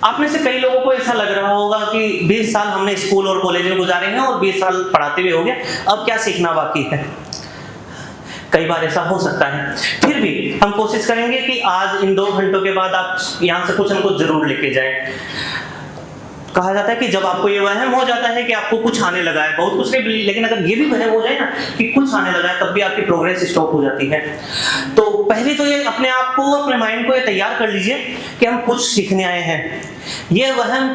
आप में से कई लोगों को ऐसा लग रहा होगा कि 20 साल हमने स्कूल और कॉलेज में गुजारे हैं और 20 साल पढ़ाते हुए हो गए, अब क्या सीखना बाकी है। कई बार ऐसा हो सकता है, फिर भी हम कोशिश करेंगे कि आज इन 2 घंटों के बाद आप यहाँ से कुछ न कुछ जरूर लेके जाएं। कहा जाता है कि जब आपको ये वहम हो जाता है कि आपको कुछ आने लगा है, बहुत कुछ नहीं, लेकिन अगर ये भी वहम हो जाए ना कि कुछ आने लगा है, तब भी आपकी प्रोग्रेस स्टॉप हो जाती है। तो पहले तो ये अपने आप को, अपने माइंड को ये तैयार कर लीजिए कि हम कुछ सीखने आए हैं। ये वहम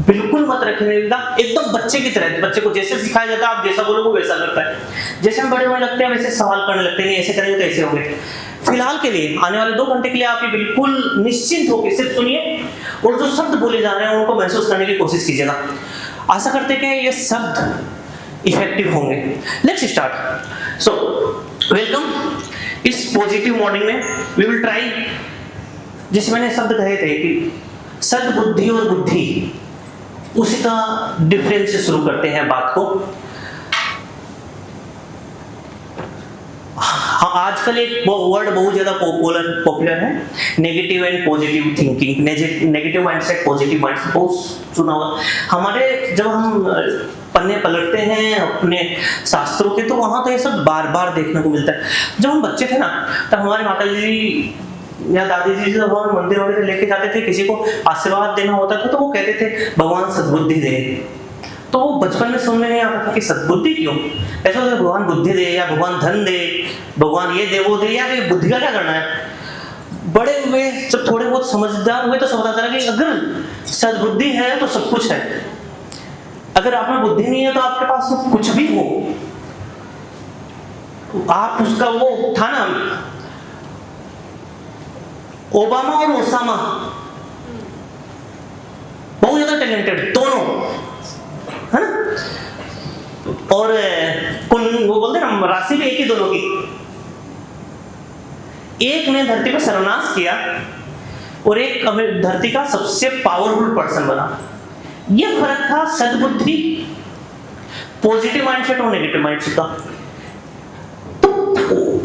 बिल्कुल मत रखिएगा, एकदम बच्चे की तरह। बच्चे को जैसे सिखाया जाता है, आप जैसा बोलोगे वैसा करता है। जैसे हम बड़े होने लगते हैं वैसे सवाल करने लगते हैं, ऐसे करेंगे तो ऐसे होंगे। फिलहाल के लिए, आने वाले 2 घंटे के लिए आप ये बिल्कुल निश्चिंत होकर सिर्फ सुनिए और जो शब्द बोले जा रहे हैं उनको महसूस करने की कोशिश कीजिएगा। आशा करते हैं कि ये शब्द इफेक्टिव होंगे। Let's start. So welcome. इस पॉजिटिव मॉर्निंग में वी विल ट्राई, जैसे मैंने शब्द कहे थे कि सद्बुद्धि और बुद्धि, उसी का डिफरेंस से शुरू करते हैं बात को। हाँ, आजकल एक वर्ड बहुत ज्यादा पॉपुलर है, negative and positive thinking, negative mindset, positive mindset, बहुत सुना होगा। हमारे जब हम पन्ने पलटते हैं अपने शास्त्रों के, तो वहां तो ये सब बार बार देखने को मिलता है। जब हम बच्चे थे ना, तब हमारे माता जी या दादी जी जब हम मंदिर वगैरह लेके जाते थे, किसी को आशीर्वाद देना होता था तो वो कहते थे भगवान सद्बुद्धि दे। तो वो बचपन में समझ में नहीं आता था कि सद्बुद्धि क्यों, ऐसा होता भगवान बुद्धि दे या भगवान धन दे, भगवान ये दे वो दे, या बुद्धि का क्या करना है। बड़े हुए जब थोड़े बहुत समझदार हुए तो समझ आता कि अगर सद्बुद्धि है तो सब कुछ है, अगर आप में बुद्धि नहीं है तो आपके पास तो कुछ भी हो। आप उसका वो था ना, ओबामा और ओसामा बहुत ज्यादा टैलेंटेड दोनों, है ना। और वो बोलते ना, राशि भी एक ही दोनों की। एक ने धरती पर सर्वनाश किया और एक धरती का सबसे पावरफुल पर्सन बना। यह फर्क था सद्बुद्धि, पॉजिटिव माइंडसेट और नेगेटिव माइंडसेट का। तो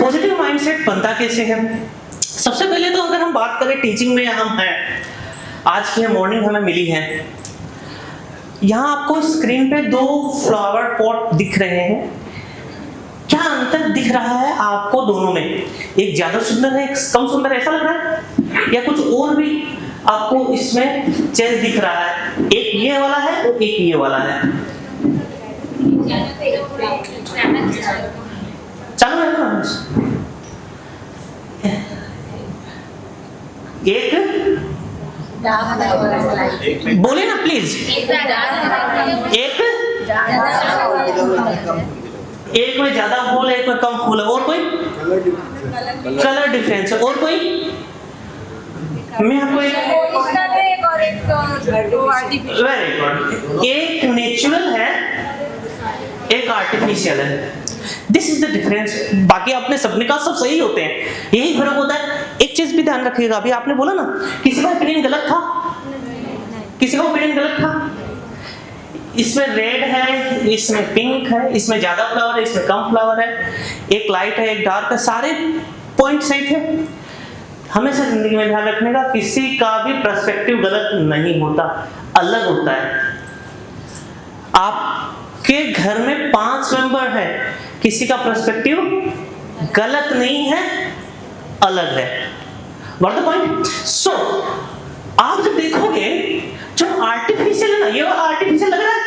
पॉजिटिव माइंडसेट बनता कैसे है? सबसे पहले तो अगर हम बात करें टीचिंग में, हम हैं आज की मॉर्निंग हमें मिली है, यहाँ आपको स्क्रीन पे 2 फ्लावर पॉट दिख रहे हैं। क्या अंतर दिख रहा है आपको दोनों में? एक ज्यादा सुंदर है, एक कम सुंदर, ऐसा लग रहा है, या कुछ और भी आपको इसमें चेंज दिख रहा है? एक ये वाला है और एक ये वाला है। चालू है ना? एक बोले ना प्लीज। एक में ज्यादा फूल है, एक में कम फूल है। और कोई कलर डिफरेंस है? और कोई? मैं आपको वेरी गुड, एक नेचुरल है, एक आर्टिफिशियल है। This is the difference. बाकी आपने सबने कहा सब सही होते हैं, यही फर्क होता है। एक चीज भी ध्यान रखिएगा, अभी आपने बोला ना किसी का ओपिनियन गलत था, किसी का ओपिनियन गलत था। इसमें रेड है, इसमें पिंक है, इसमें ज्यादा फ्लावर है, इसमें कम फ्लावर है, एक लाइट है, एक डार्क है, सारे पॉइंट सही थे। हमेशा जिंदगी में ध्यान रखने का, किसी का भी पर्सपेक्टिव गलत नहीं होता, अलग होता है। आपके घर में 5 मेंबर है, किसी का पर्सपेक्टिव गलत नहीं है, अलग है। What the point? सो आप जब देखोगे जो आर्टिफिशियल है ना, ये वाला आर्टिफिशियल लग रहा है,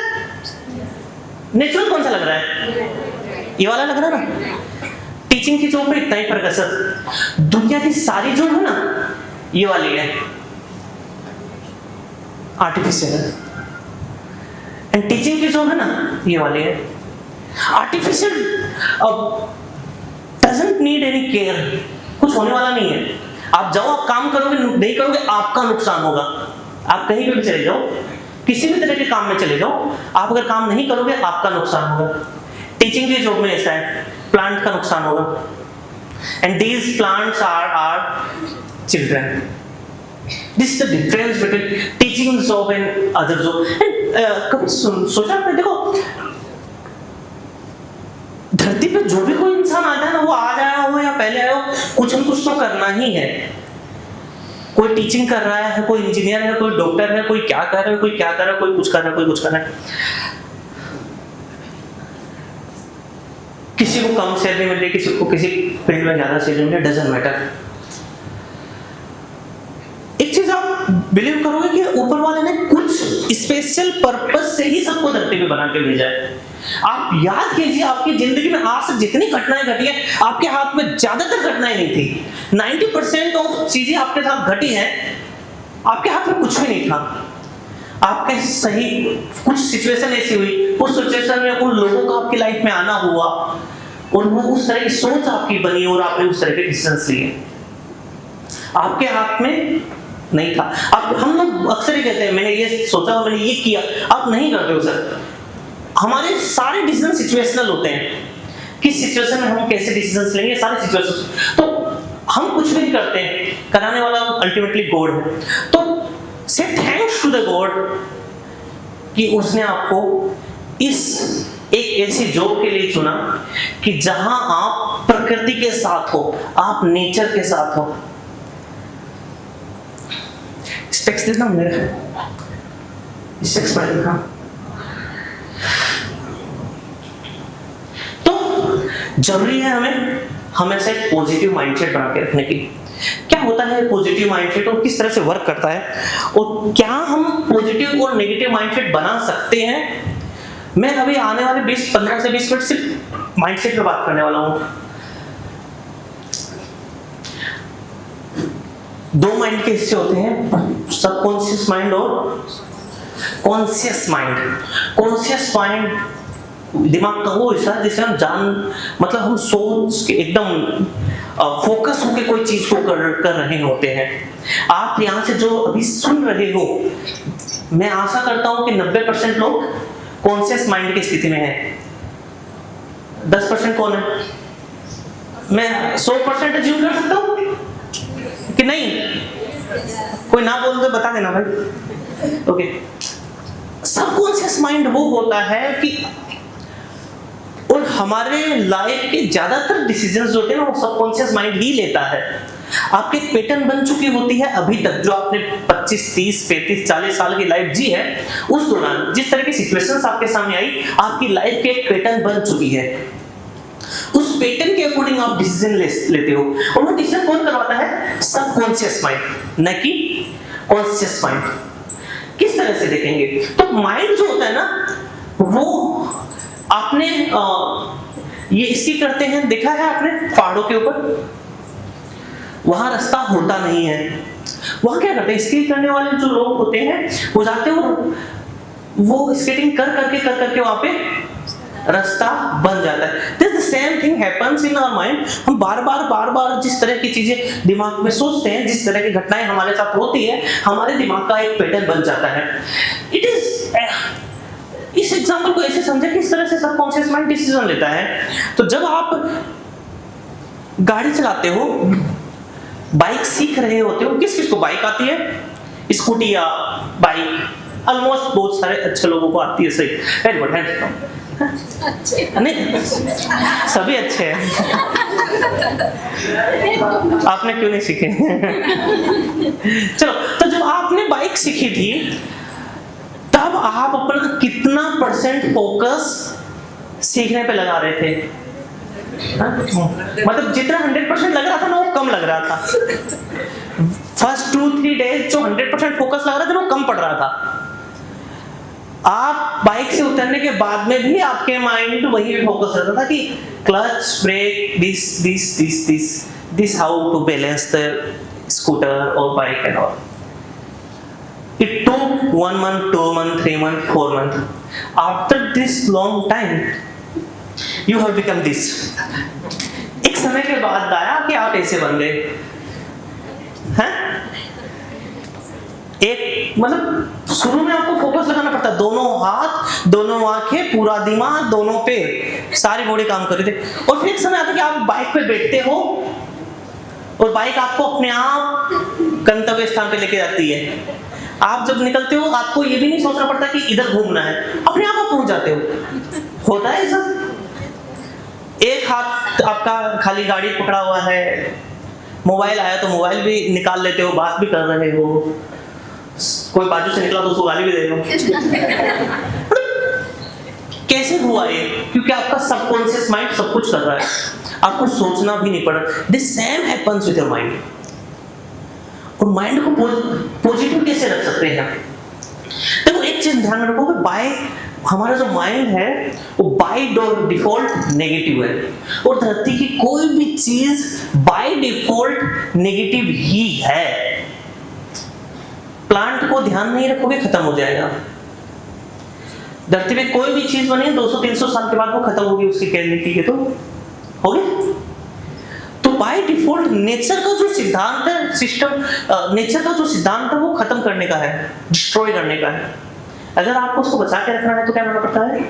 नेचुरल कौन सा लग रहा है? ये वाला लग रहा है ना। टीचिंग की जॉब में इतना ही फर्क है सर। दुनिया की सारी जॉब है ना, ये वाली है आर्टिफिशियल है, एंड टीचिंग की जॉब है ना, ये वाली है आर्टिफिशियल। अब डजंट नीड एनी केयर, कुछ होने वाला नहीं है। आप जाओ, आप काम करोगे, नहीं करोगे आपका नुकसान होगा। आप कहीं पे भी चले जाओ, किसी भी तरह के काम में चले जाओ, आप अगर काम नहीं करोगे आपका नुकसान होगा। टीचिंग की जॉब में ऐसा है, प्लांट का नुकसान होगा, and these plants are children. This is the difference between teaching job and other job. कभी सोचा आपने? देखो, धरती पे जो भी कोई इंसान आता है ना, वो आज आया हो या पहले आया हो, कुछ न कुछ तो करना ही है। कोई टीचिंग कर रहा है, कोई इंजीनियर है, कोई डॉक्टर है, कोई क्या कर रहा है, कोई क्या कर रहा है, कोई कुछ कर रहा है, कोई कुछ कर रहा है। किसी को कम सैलरी मिल रही, किसी को किसी फील्ड में ज्यादा सैलरी मिल रही, डजंट मैटर। एक चीज आप बिलीव करोगे कि ऊपर वाले ने कुछ स्पेशल पर्पस से ही सबको धरती पे बना के भेजा है। आप याद कीजिए, आपकी जिंदगी में आज तक जितनी घटनाएं घटी है, आपके हाथ में ज्यादातर घटनाएं नहीं थी। 90% ऑफ चीजें आपके साथ घटी हैं, आपके हाथ में कुछ भी नहीं था। आपके सही कुछ सिचुएशन ऐसी हुई, उस सिचुएशन में उन लोगों का आपकी लाइफ में आना हुआ और वो उस तरह की सोच आपकी बनी और आपने उस तरह के डिसीजंस लिए। आपके हाथ में नहीं था। अब हम लोग अक्सर ही कहते हैं मैंने ये सोचा, मैंने ये किया। आप नहीं करते हो सर। हमारे सारे डिसीजन सिचुएशनल होते हैं। किस सिचुएशन में हम कैसे डिसीजंस लेंगे, सारे सिचुएशन। तो हम कुछ भी नहीं करते हैं, कराने वाला अल्टीमेटली गॉड है। तो से थैंक्स टू द गॉड कि उसने आपको इस एक ऐसी जॉब के लिए चुना कि जहां आप प्रकृति के साथ हो, आप नेचर के साथ हो। स्पेक्स देना मेरा, स्पेक्स पढ़ना। तो जरूरी है हमें हमेशा एक पॉजिटिव माइंडसेट बना के रखने की। क्या होता है पॉजिटिव माइंडसेट और किस तरह से वर्क करता है, और क्या हम पॉजिटिव और नेगेटिव माइंडसेट बना सकते हैं। मैं अभी आने वाले 15 से 20 मिनट सिर्फ माइंडसेट पे बात करने वाला हूं। दो माइंड के हिस्से होते हैं, सबकॉन्शियस माइंड और कॉन्शियस माइंड। कॉन्शियस माइंड दिमाग का वो हिस्सा जिसे हम मतलब हम सोच के एकदम फोकस होकर कोई चीज को कर रहे होते हैं। आप यहां से जो अभी सुन रहे हो, मैं आशा करता हूं कि 90% लोग कॉन्शियस माइंड की स्थिति में है। 10% कौन है? मैं 100% अज्यूम कर सकता हूं कि नहीं? कोई ना बोल तो बता देना भाई। ओके। सबकॉन्शियस माइंड वो होता है कि और हमारे लाइफ के ज्यादातर डिसीजंस जो होते हैं वो सबकॉन्शियस माइंड ही लेता है। आपके पैटर्न बन चुकी होती है अभी तक, जो आपने 25, 30, 35, 40 साल की लाइफ जी है, उस दौरान जिस तरह की सिचुएशंस आपके सामने आई, आपकी लाइफ के एक पैटर्न बन चुकी है। उस पैटर्न के अकॉर्डिंग आप डिसीजन लेते हो, और वो डिसीजन कौन करवाता है? सबकॉन्शियस माइंड, न कि कॉन्शियस माइंड। किस तरह से देखेंगे तो माइंड जो होता है ना, वो आपने ये इसकी करते हैं, देखा है आपने पहाड़ों के ऊपर, वहां रास्ता होता नहीं है। वहां क्या करते हैं, स्केटिंग करने वाले जो लोग होते हैं वो जाते हैं और वो स्केटिंग कर करके वहां पे रास्ता बन जाता है। This the same thing happens in our mind. हम बार बार जिस तरह की चीजें दिमाग में सोचते हैं, जिस तरह की घटनाएं हमारे साथ होती है, हमारे दिमाग का एक पैटर्न बन जाता है। इट इज इस एग्जांपल को ऐसे समझे कि इस तरह से सबकॉन्शियस माइंड डिसीजन लेता है। तो जब आप गाड़ी चलाते हो, बाइक सीख रहे होते हो, किस को बाइक आती है? स्कूटी या बाइक ऑलमोस्ट बहुत सारे अच्छे लोगों को आती है। सही, वेरी गुड, अच्छे नहीं, सभी अच्छे हैं। आपने क्यों नहीं सीखे? चलो, तो जब आपने बाइक सीखी थी, तब आप अपना कितना % फोकस सीखने पे लगा रहे थे? मतलब जितना 100% लग रहा था ना, वो कम लग रहा था। फर्स्ट 2-3 डेज जो 100% फोकस लग रहा था, वो कम पड़ रहा था। आप बाइक से उतरने के बाद में भी आपके माइंड वही पे फोकस रहता था कि clutch, brake, this how to balance the scooter और bike and all. It took 1 month, 2 months, 3 months, 4 months. After this long time, you have become this. एक समय के बाद आया कि आप ऐसे बन गए हैं। एक मतलब शुरू में आपको फोकस लगाना पड़ता, दोनों हाथ, दोनों आंखें, पूरा दिमाग, दोनों पे सारी बॉडी काम कर रही थी। और फिर एक समय आता कि आप बाइक पे बैठते हो और बाइक आपको अपने आप गंतव्य स्थान पे लेके जाती है। आप जब निकलते हो, आपको ये भी नहीं सोचना पड़ता कि इधर घूमना है, अपने आप पहुंच जाते हो। होता है सब। एक हाथ आपका खाली गाड़ी पकड़ा हुआ है, मोबाइल आया तो मोबाइल भी निकाल लेते हो, बात भी कर रहे हो, कोई बाजू से निकला तो उसको गाली भी दे रहे हो। कैसे हुआ ये? क्योंकि आपका सबकॉन्शियस माइंड सब कुछ कर रहा है, आपको सोचना भी नहीं पड़ रहा। This same happens with your mind. और माइंड को पॉजिटिव कैसे रख सकते हैं? देखो एक चीज ध्यान में रखो कि बाय हमारा जो माइंड है वो बाय डिफॉल्ट नेगेटिव है, और धरती की कोई भी चीज बाय डिफॉल्ट नेगेटिव ही है। प्लांट को ध्यान नहीं रखोगे खत्म हो जाएगा। धरती पे कोई भी चीज बनी 200-300 साल के बाद वो खत्म होगी, उसकी कैलिटी के तो हो गए। तो बाय डिफॉल्ट नेचर का जो सिद्धांत है, सिस्टम नेचर का जो सिद्धांत है वो खत्म करने का है, डिस्ट्रॉय करने का है। अगर आपको उसको बचा के रखना है तो क्या करना पड़ता है?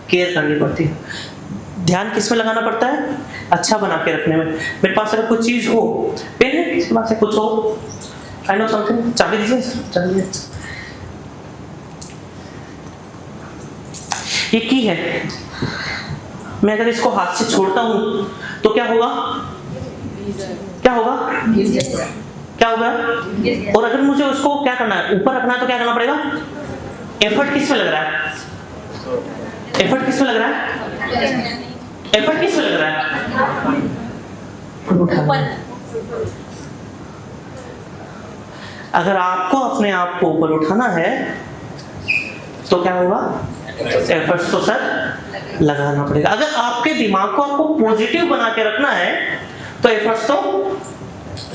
केयर करनी पड़ती है। ध्यान किस में लगाना पड़ता है? अच्छा बना के रखने में। मेरे पास अगर कोई चीज हो, पेन है, किसके पास है, कुछ हो, आई नो समथिंग, चाबी दीजिए, चाबी दीजिए। ये की है, मैं अगर इसको हाथ से छोड़ता हूं तो क्या होगा? क्या होगा? क्या होगा? और अगर मुझे उसको क्या करना है, ऊपर रखना है तो क्या करना पड़ेगा? एफर्ट किस में लग रहा है? एफर्ट किस में लग रहा है? एफर्ट किस में लग रहा है? अगर आपको अपने आप को ऊपर उठाना है तो क्या होगा? एफर्ट्स तो सर लगाना पड़ेगा। अगर आपके दिमाग को आपको पॉजिटिव बना के रखना है तो एफर्ट्स तो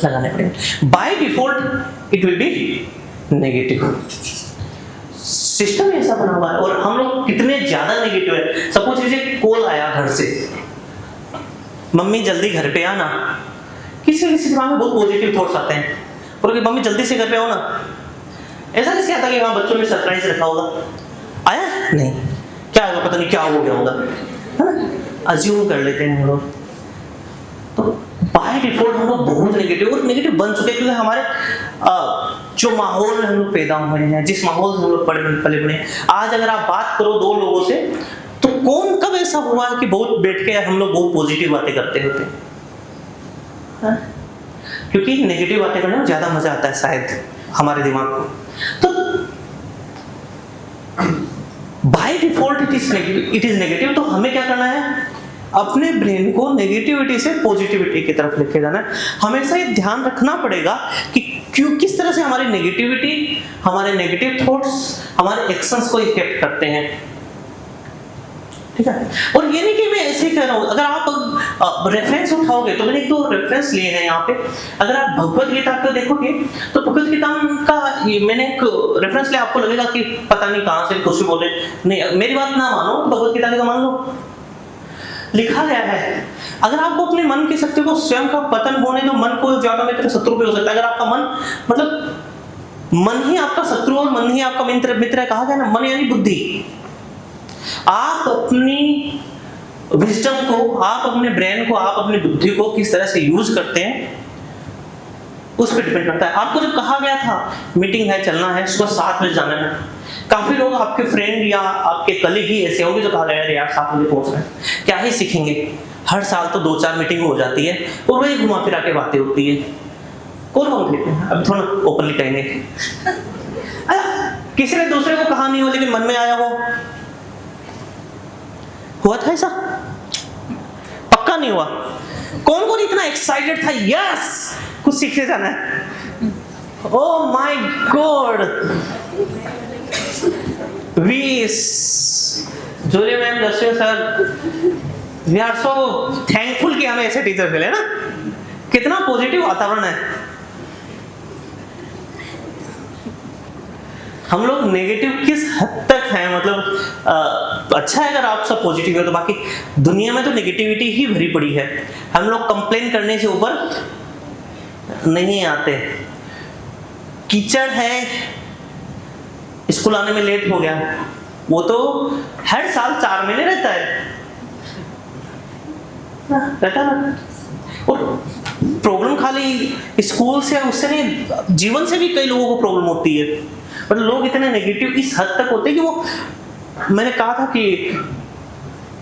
लगाने पड़ेंगे। By default it will be negative. System ऐसा बना हुआ है, और हम लोग कितने ज्यादा नेगेटिव है। सपोज कीजिए कॉल आया घर से, मम्मी जल्दी घर पे आना। किसी किसी दिमाग में बहुत पॉजिटिव थॉट्स आते हैं, और मम्मी जल्दी से घर पे आओ ना। ऐसा किसी आता कि वहां बच्चों ने सरप्राइज रखा होगा, आया नहीं, क्या होगा पता नहीं, क्या हो गया होगा, है ना? अज्यूम कर लेते हैं हम लोग। तो बाय डिफॉल्ट हम लोग बहुत नेगेटिव और नेगेटिव बन चुके हैं, क्योंकि हमारे जो माहौल में हम लोग पैदा हुए हैं, जिस माहौल से हम लोग पले बड़े। आज अगर आप बात करो 2 लोगों से, तो कौन कब ऐसा हुआ है कि बहुत बैठ के हम लोग बहुत पॉजिटिव बातें करते होते हैं? क्योंकि नेगेटिव बातें करने में ज्यादा मजा आता है शायद हमारे दिमाग को। तो by default it is negative. तो हमें क्या करना है? अपने ब्रेन को नेगेटिविटी से पॉजिटिविटी की तरफ लेके जाना है। हमेशा ये ध्यान रखना पड़ेगा कि किस तरह से हमारी नेगेटिविटी, हमारे नेगेटिव थॉट्स हमारे एक्शंस को इफेक्ट करते हैं, ठीक है? और ये नहीं कि मैं ऐसे ही कह रहा हूं। अगर आप रेफरेंस उठाओगे तो मैंने 1-2 रेफरेंस लिए हैं यहाँ पे। अगर आप भगवत गीता को देखोगे तो भगवत गीता का मैंने एक रेफरेंस लिया, आपको लगेगा कि पता नहीं कहां से कुछ भी बोले। नहीं, मेरी बात ना मानो, भगवत गीता का मान लो। लिखा गया है अगर आपको अपने मन की शक्ति को स्वयं का पतन होने दो, मन को ज्यादा मित्र शत्रु भी हो सकता है। अगर आपका मन, मतलब मन ही आपका शत्रु और मन ही आपका मित्र है, कहा गया ना, मन यानी बुद्धि। आप अपनी विजडम को, आप अपने ब्रेन को, आप अपनी बुद्धि को किस तरह से यूज करते हैं उस पर डिपेंड करता है। आपको जब कहा गया था मीटिंग है, चलना है, सुबह 7 बजे जाना है, काफी लोग आपके फ्रेंड या आपके कलीग ही ऐसे होंगे जो कहा गया यार 7 बजे पहुंच रहे हैं, क्या ही सीखेंगे। हर साल तो 2-4 मीटिंग हो जाती है और वही घुमा फिरा के बातें होती है। कौन कहते हैं, अब थोड़ा ओपनली कहेंगे। किसी ने दूसरे को कहा नहीं हो लेकिन मन में आया हो, हुआ था ऐसा? पक्का नहीं हुआ? कौन कौन इतना एक्साइटेड था, यस कुछ सीखने जाना है? ओह माय गॉड, जोरे मैम, दस्यु sir, we are so thankful कि हमें ऐसे टीचर मिले ना। कितना पॉजिटिव वातावरण है। हम लोग नेगेटिव किस हद तक हैं, मतलब अच्छा है अगर आप सब पॉजिटिव है, तो बाकी दुनिया में तो नेगेटिविटी ही भरी पड़ी है। हम लोग कंप्लेन करने से ऊपर नहीं आते। कीचड़ है, स्कूल आने में लेट हो गया, वो तो हर साल 4 महीने रहता है ना। और प्रॉब्लम खाली स्कूल से, उससे नहीं, जीवन से भी कई लोगों को प्रॉब्लम होती है। मतलब लोग इतने नेगेटिव इस हद तक होते हैं कि वो, मैंने कहा था कि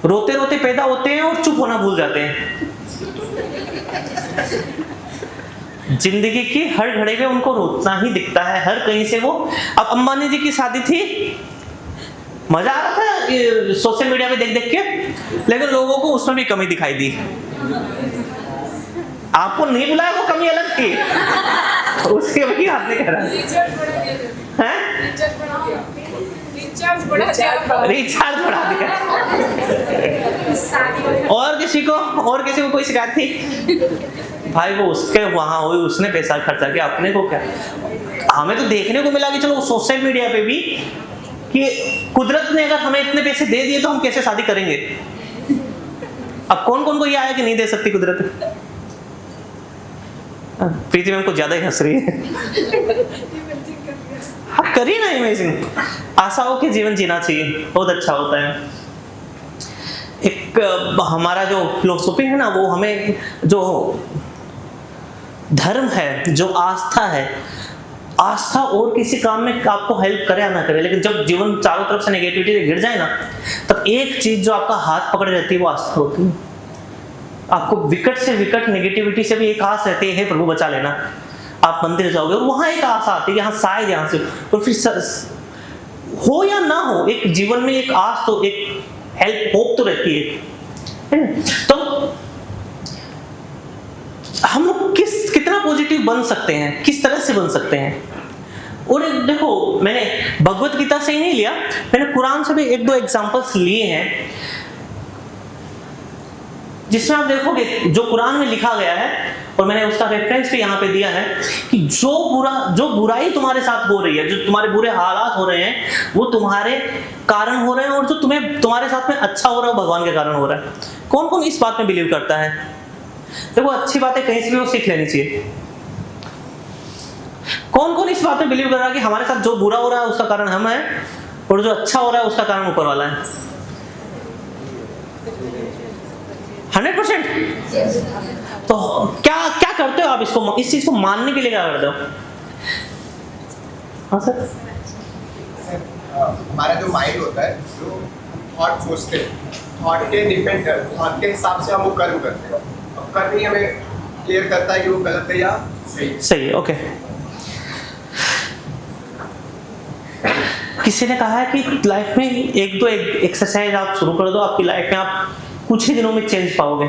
रोते रोते पैदा होते हैं और चुप होना भूल जाते हैं। जिंदगी की हर घड़ी में उनको रोतना ही दिखता है, हर कहीं से वो। अब अंबानी जी की शादी थी, मजा आ रहा था सोशल मीडिया पे देख देख के, लेकिन लोगों को उसमें भी कमी दिखाई दी। आपको नहीं बुलाया, वो कमी अलग थी, उसके वही हाथ नहीं कह रहा है। रिचार्ज बढ़ा दिया। और किसी को कोई शिकायत थी? भाई वो उसके वहां हुई, उसने पैसा खर्चा किया, अपने को क्या। हमें तो देखने को मिला कि चलो सोशल मीडिया पे भी कि कुदरत ने अगर हमें इतने पैसे दे दिए तो हम कैसे शादी करेंगे। अब कौन कौन को ये आया कि नहीं दे सकती कुदरत। प्रीति मैम को ज्यादा ही हंस रही है। आप करिए ना इमेजिन, आशाओं के जीवन जीना चाहिए, बहुत अच्छा होता है। एक हमारा जो फिलोसफी है ना, वो हमें जो धर्म है, जो आस्था है, आस्था और किसी काम में आपको हेल्प करे या ना करे, लेकिन जब जीवन चारों तरफ से नेगेटिविटी से घिर जाए ना, तब एक चीज जो आपका हाथ पकड़े रहती है वो आस्था होती है। आपको विकट से विकट नेगेटिविटी से भी एक आस रहती है, प्रभु बचा लेना। आप मंदिर जाओगे और वहां एक आशा आती है, यहाँ शायद यहाँ से, और फिर हो या ना हो, एक जीवन में एक आस तो, एक हेल्प, होप तो रहती है। तो हम लोग कितना पॉजिटिव बन सकते हैं, किस तरह से बन सकते हैं। और देखो, मैंने भगवत गीता से ही नहीं लिया, मैंने कुरान से भी एक दो एग्जांपल्स लिए हैं, जिसमें आप देखोगे जो कुरान में लिखा गया है, और मैंने उसका रेफरेंस भी यहाँ पे दिया है, कि जो बुराई तुम्हारे साथ हो रही है, जो तुम्हारे बुरे हालात हो रहे हैं, वो तुम्हारे कारण हो रहे हैं, और जो तुम्हारे साथ में अच्छा हो रहा है वो भगवान के कारण हो रहा है। कौन कौन इस बात में बिलीव करता है? देखो, अच्छी बातें कहीं से भी वो सीख लेनी चाहिए। कौन कौन इस बात में बिलीव कर रहा है कि हमारे साथ जो बुरा हो रहा है उसका कारण हम है, और जो अच्छा हो रहा है उसका कारण ऊपर वाला है? 100%। तो क्या क्या करते हो आप इसको, इस चीज को मानने के लिए क्या करते हो? हाँ सर। हमारा जो माइंड होता है, जो थॉट सोचते हैं, थॉट के डिपेंड कर, थॉट के हिसाब से हम वो कर्म करते हैं। अब कर्म ही हमें क्लियर करता है कि वो गलत है या सही है। ओके। किसी ने कहा है कि लाइफ में एक दो एक्सरसाइज आप शुरू कर दो, आपकी लाइफ में आप कुछ ही दिनों में चेंज पाओगे।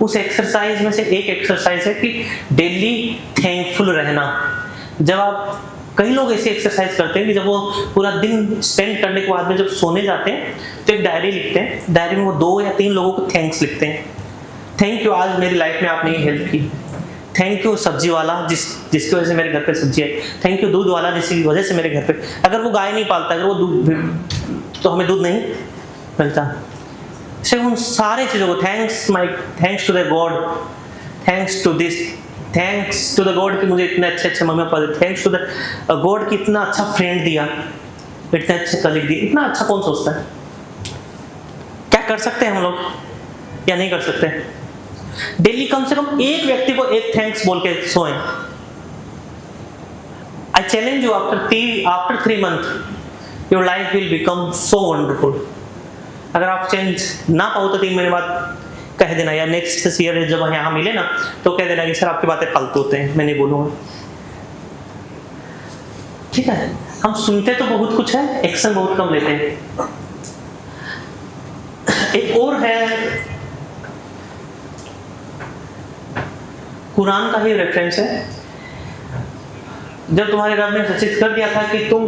उस एक्सरसाइज में से एक एक्सरसाइज है कि डेली थैंकफुल रहना। जब आप, कई लोग ऐसे एक्सरसाइज करते हैं कि जब वो पूरा दिन स्पेंड करने के बाद में जब सोने जाते हैं तो एक डायरी लिखते हैं, डायरी में वो 2 या 3 लोगों को थैंक्स लिखते हैं। थैंक यू, आज मेरी लाइफ में आपने ये हेल्प की। थैंक यू सब्जी वाला, जिसकी वजह से मेरे घर पे सब्जी है। थैंक यू दूध वाला, जिसकी वजह से मेरे घर पे, अगर वो गाय नहीं पालता, अगर वो दूध, तो हमें दूध नहीं मिलता। से उन सारे चीज़ों को thanks to the God, thanks to this, thanks to the God कि मुझे इतने अच्छे मम्मी पापा दिए, थैंक्स टू द गॉड कि इतना अच्छा फ्रेंड दिया, इतने अच्छे कलीग दिए। इतना अच्छा कौन सोचता है? क्या कर सकते हैं हम लोग या नहीं कर सकते? डेली कम से कम एक व्यक्ति को एक थैंक्स बोल के सोएं। I challenge you, after 3 months your life will become so wonderful. अगर आप चेंज ना पाओ तो 3 महीने बाद कह देना, या नेक्स्ट ईयर जब यहाँ मिले ना तो कह देना कि सर आपकी बातें फालतू होते हैं, मैं नहीं बोलूँगा। ठीक है, हम सुनते तो बहुत कुछ है, एक्शन बहुत कम लेते हैं। एक और है, कुरान का ही रेफरेंस है। जब तुम्हारे रब ने सूचित कर दिया था कि तुम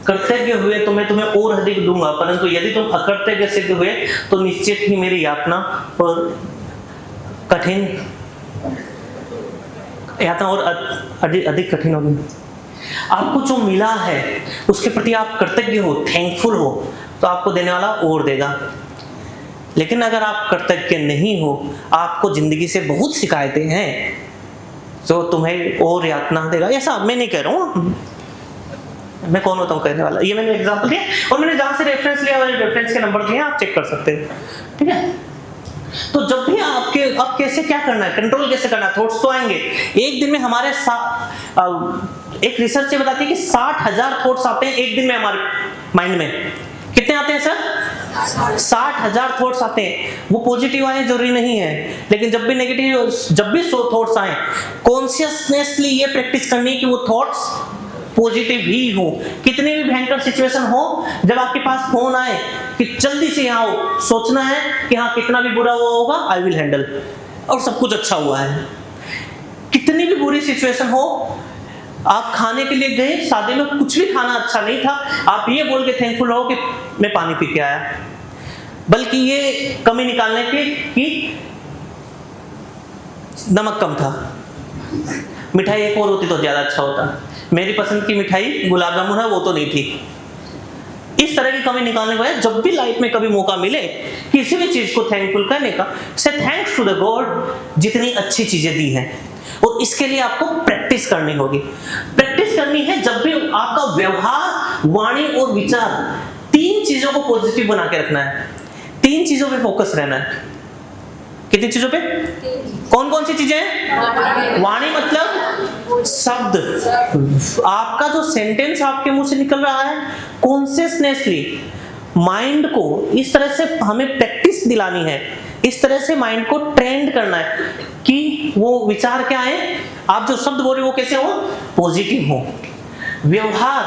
कृतज्ञ हुए तो मैं तुम्हें और अधिक दूंगा, परंतु यदि तुम अकृतज्ञ सिद्ध हुए तो निश्चित ही मेरी यातना और कठिन यातना और अधिक कठिन होगी। आपको जो मिला है उसके प्रति आप कृतज्ञ हो, थैंकफुल हो, तो आपको देने वाला और देगा। लेकिन अगर आप कृतज्ञ नहीं हो, आपको जिंदगी से बहुत शिकायतें हैं, तो तुम्हें और यातना देगा। ऐसा मैं नहीं कह रहा हूँ, मैं कौन होता हूँ कहने वाला, ये मैंने एग्जांपल दिया और मैंने जहां से रेफरेंस लिया वाले रेफरेंस के नंबर दिए, आप चेक कर सकते हैं। ठीक है, तो जब भी अब कैसे क्या करना है, कंट्रोल कैसे करना है, थॉट्स तो आएंगे। एक दिन में हमारे एक रिसर्च ये बताती है कि 60,000 थॉट्स आते हैं एक दिन में हमारे माइंड में। कितने आते हैं सर? 60,000 थॉट्स आते हैं। वो पॉजिटिव आए जरूरी नहीं है, लेकिन जब भी नेगेटिव, जब भी थॉट्स आए, कॉन्शियसनेसली ये प्रैक्टिस करनी है कि वो थॉट्स पॉजिटिव ही हो। कितनी भी भयंकर सिचुएशन हो, जब आपके पास फोन आए कि जल्दी से यहाँ आओ, सोचना है कि हाँ कितना भी बुरा हुआ होगा, आई विल हैंडल, और सब कुछ अच्छा हुआ है। कितनी भी बुरी सिचुएशन हो, आप खाने के लिए गए, सादे में कुछ भी खाना अच्छा नहीं था, आप ये बोल के थैंकफुल रहो कि मैं पानी पी के आया, बल्कि ये कमी निकालने की कि नमक कम था, मिठाई एक और होती तो ज्यादा अच्छा होता, मेरी पसंद की मिठाई गुलाब जामुन है, वो तो नहीं थी। इस तरह की कमी निकालने के बाद जब भी लाइफ में कभी मौका मिले किसी भी चीज को थैंकफुल करने का, से थैंक्स टू द गॉड जितनी अच्छी चीजें दी हैं। और इसके लिए आपको प्रैक्टिस करनी होगी। प्रैक्टिस करनी है जब भी आपका व्यवहार, वाणी और विचार, तीन चीजों को पॉजिटिव बना के रखना है, तीन चीजों पे फोकस रहना है। कितनी चीजों पे? कौन कौन सी चीजें? वाणी मतलब शब्द, आपका जो सेंटेंस आपके मुंह से निकल रहा है, कॉन्शियसनेसली माइंड को इस तरह से हमें प्रैक्टिस दिलानी है, इस तरह से माइंड को ट्रेंड करना है कि वो विचार क्या है, आप जो शब्द बोल रहे हो वो कैसे हो, पॉजिटिव हो, व्यवहार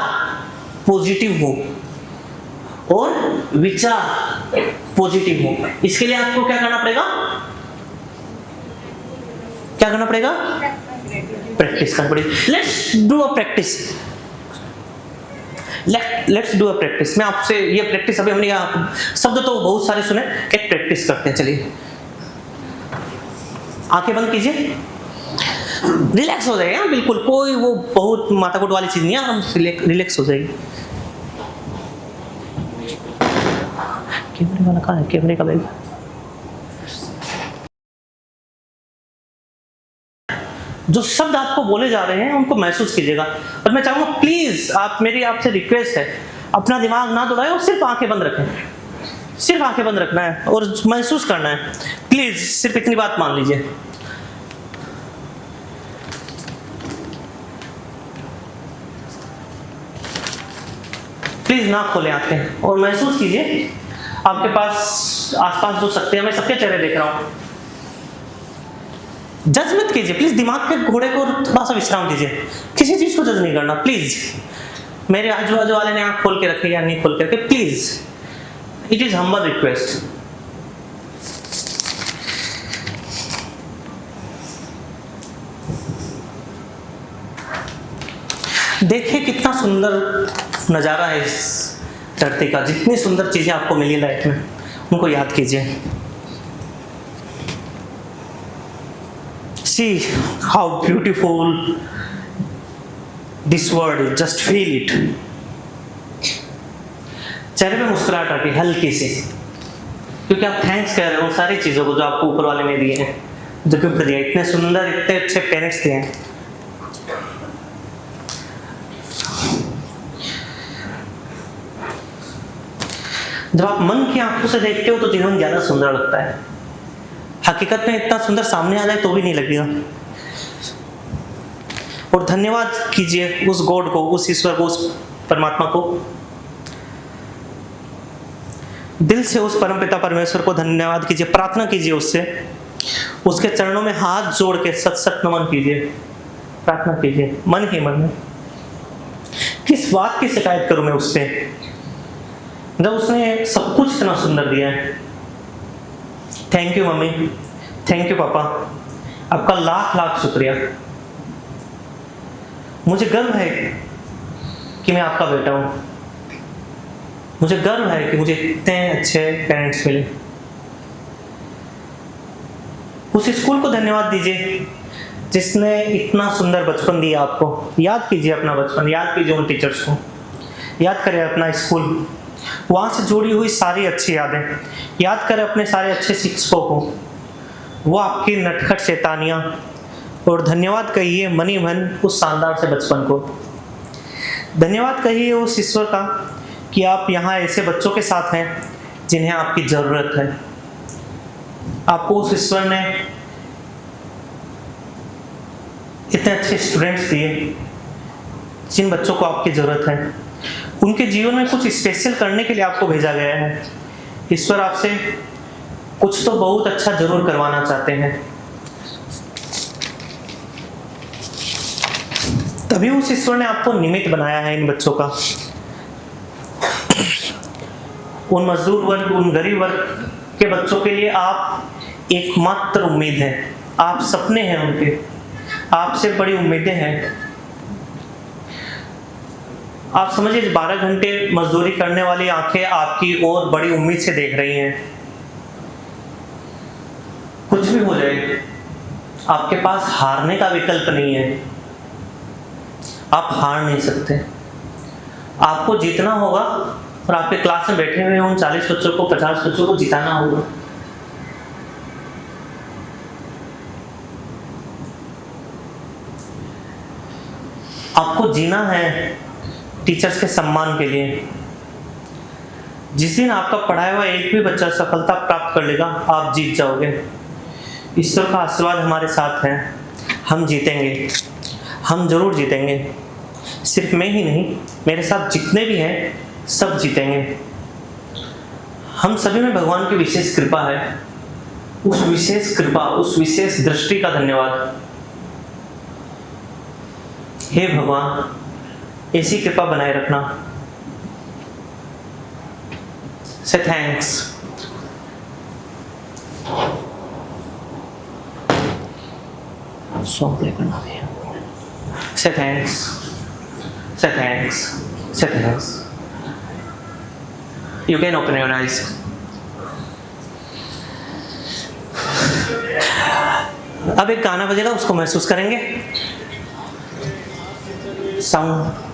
पॉजिटिव हो और विचार पॉजिटिव हो। इसके लिए आपको क्या करना पड़ेगा? क्या करना पड़ेगा? प्रैक्टिस करनी पड़ेगी। Let's do a practice, let's do a practice. मैं आपसे ये प्रैक्टिस, अभी हमने शब्द तो बहुत सारे सुने, एक प्रैक्टिस करते हैं। चलिए आंखें बंद कीजिए, रिलैक्स हो जाएगा, बिल्कुल कोई वो बहुत माथाकुट वाली चीज नहीं है, हम रिलैक्स हो जाएगी। कैमरे वाला कहाँ है? कैमरे का बैग। जो शब्द आपको बोले जा रहे हैं उनको महसूस कीजिएगा। और मैं चाहूंगा प्लीज, आप, मेरी आपसे रिक्वेस्ट है, अपना दिमाग ना दौड़ाएं और सिर्फ आंखें बंद रखें, सिर्फ आंखें बंद रखना है और महसूस करना है। प्लीज सिर्फ इतनी बात मान लीजिए। प्लीज ना खोलें आंखें और महसूस कीजिए आपके पास आसपास जो शक्ति है, मैं सबके चेहरे देख रहा हूं। जज मत कीजिए प्लीज, दिमाग के घोड़े को थोड़ा सा विश्राम दीजिए, किसी चीज को जज नहीं करना प्लीज। मेरे आजू बाजू वाले ने आंख खोल के रखे या नहीं खोल के रखे, please, it is humble request. देखिए कितना सुंदर नजारा है इस धरती का। जितनी सुंदर चीजें आपको मिली लाइफ में, उनको याद कीजिए। See how beautiful this world is, just feel it। चेहरे पे मुस्कुराहट आती है हल्की सी, क्योंकि आप थैंक्स कह रहे हो सारी चीजों को जो आपको ऊपर वाले ने दिए हैं, जो गिफ्ट दिए, इतने सुंदर, इतने अच्छे पेरेंट्स दिए हैं। जब आप मन की आंखों से देखते हो तो जीवन ज्यादा सुंदर लगता है। हकीकत में इतना सुंदर सामने आ जाए तो भी नहीं लगेगा। और धन्यवाद कीजिए उस गॉड को, उस ईश्वर को, उस परमात्मा को, दिल से उस परमपिता परमेश्वर को धन्यवाद कीजिए, प्रार्थना कीजिए उससे, उसके चरणों में हाथ जोड़ के सत सत नमन कीजिए, प्रार्थना कीजिए मन ही मन में। किस बात की शिकायत करूं मैं उससे, जब उसने सब कुछ इतना सुंदर दिया है। Thank you mummy, thank you पापा, आपका लाख लाख शुक्रिया। मुझे गर्व है कि मैं आपका बेटा हूं, मुझे गर्व है कि मुझे इतने अच्छे पेरेंट्स मिले। उस स्कूल को धन्यवाद दीजिए जिसने इतना सुंदर बचपन दिया आपको। याद कीजिए अपना बचपन, याद कीजिए उन टीचर्स को, याद करें अपना स्कूल, वहाँ से जुड़ी हुई सारी अच्छी यादें, याद करें अपने सारे अच्छे शिक्षकों को, वो आपकी नटखट शैतानियाँ, और धन्यवाद कहिए मनी मन उस शानदार से बचपन को। धन्यवाद कहिए उस ईश्वर का कि आप यहाँ ऐसे बच्चों के साथ हैं जिन्हें आपकी ज़रूरत है। आपको उस ईश्वर ने इतने अच्छे स्टूडेंट्स दिए जिन बच्चों को आपकी ज़रूरत है। उनके जीवन में कुछ स्पेशल करने के लिए आपको भेजा गया है। ईश्वर आपसे कुछ तो बहुत अच्छा जरूर करवाना चाहते हैं, तभी उस ईश्वर ने आपको निमित्त बनाया है इन बच्चों का। उन मजदूर वर्ग, उन गरीब वर्ग के बच्चों के लिए आप एकमात्र उम्मीद है। आप सपने हैं उनके, आपसे बड़ी उम्मीदें हैं। आप समझिए 12 घंटे मजदूरी करने वाली आंखें आपकी और बड़ी उम्मीद से देख रही हैं। कुछ भी हो जाए, आपके पास हारने का विकल्प नहीं है। आप हार नहीं सकते, आपको जीतना होगा और आपके क्लास में बैठे हुए उन 40 बच्चों को, 50 बच्चों को जिताना होगा। आपको जीना है टीचर्स के सम्मान के लिए। जिस दिन आपका पढ़ाया हुआ एक भी बच्चा सफलता प्राप्त कर लेगा, आप जीत जाओगे। ईश्वर का आशीर्वाद हमारे साथ है, हम जीतेंगे, हम जरूर जीतेंगे। सिर्फ मैं ही नहीं, मेरे साथ जितने भी हैं सब जीतेंगे। हम सभी में भगवान की विशेष कृपा है। उस विशेष कृपा, उस विशेष दृष्टि का धन्यवाद। हे भगवान, ऐसी कृपा बनाए रखना। से थैंक्स। सॉन्ग प्ले करना है। से थैंक्स, से थैंक्स, से thanks. You can open your eyes. अब एक गाना बजेगा, उसको महसूस करेंगे। साउंड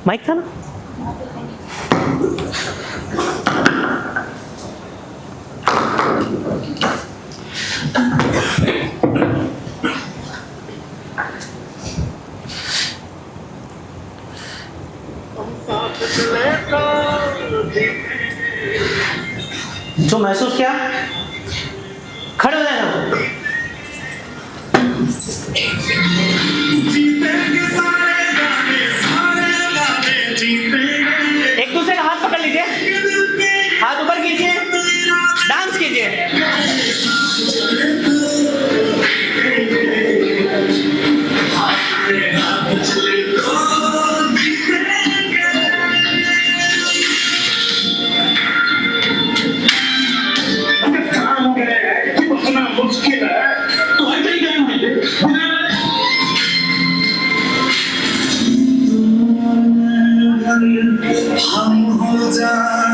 माइक था ना? जो महसूस किया, खड़े हो जाना। एक दूसरे का हाथ पकड़ लीजिए, हाथ ऊपर कीजिए, डांस कीजिए।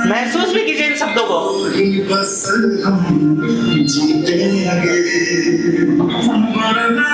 महसूस भी कीजिए इन शब्दों को। बस हम जीते आगे, मरना